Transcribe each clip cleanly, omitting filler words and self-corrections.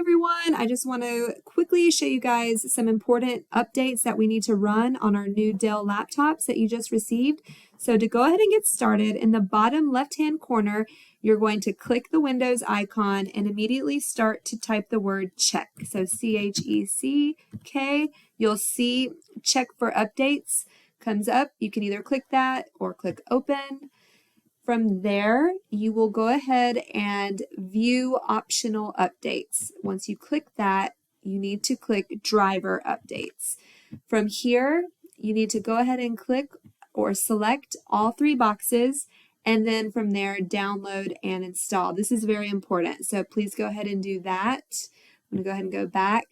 everyone. I just want to quickly show you guys some important updates that we need to run on our new Dell laptops that you just received. So to go ahead and get started, in the bottom left-hand corner, you're going to click the Windows icon and immediately start to type the word check. So C-H-E-C-K. You'll see check for updates comes up. You can either click that or click open. From there, you will go ahead and view optional updates. Once you click that, you need to click driver updates. From here, you need to go ahead and click or select all three boxes, and then from there, download and install. This is very important, so please go ahead and do that. I'm going to go ahead and go back.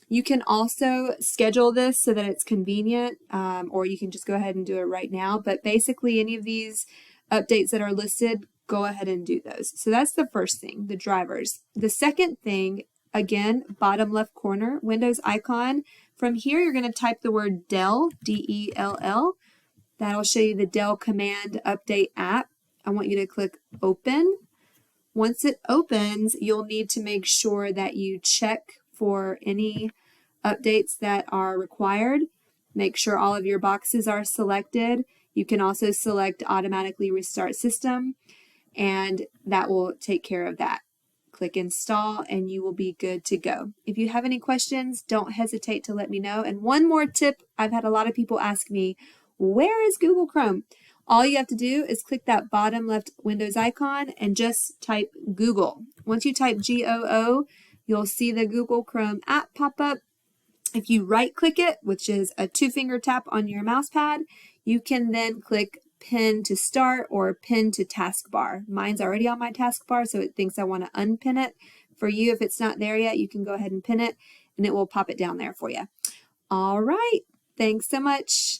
You can also schedule this so that it's convenient, or you can just go ahead and do it right now. But basically, any of these updates that are listed, go ahead and do those. So that's the first thing, the drivers. The second thing, again, bottom left corner, Windows icon. From here, you're going to type the word Dell, D-E-L-L. That'll show you the Dell Command Update app. I want you to click open. Once it opens, you'll need to make sure that you check for any updates that are required. Make sure all of your boxes are selected. You can also select automatically restart system, and that will take care of that. Click install and you will be good to go. If you have any questions, don't hesitate to let me know. And one more tip, I've had a lot of people ask me, where is Google Chrome? All you have to do is click that bottom left Windows icon and just type Google. Once you type G-O-O, you'll see the Google Chrome app pop up. If you right click it, which is a 2-finger tap on your mouse pad, you can then click pin to start or pin to taskbar. Mine's already on my taskbar, so it thinks I want to unpin it. For you, if it's not there yet, you can go ahead and pin it and it will pop it down there for you. All right. Thanks so much.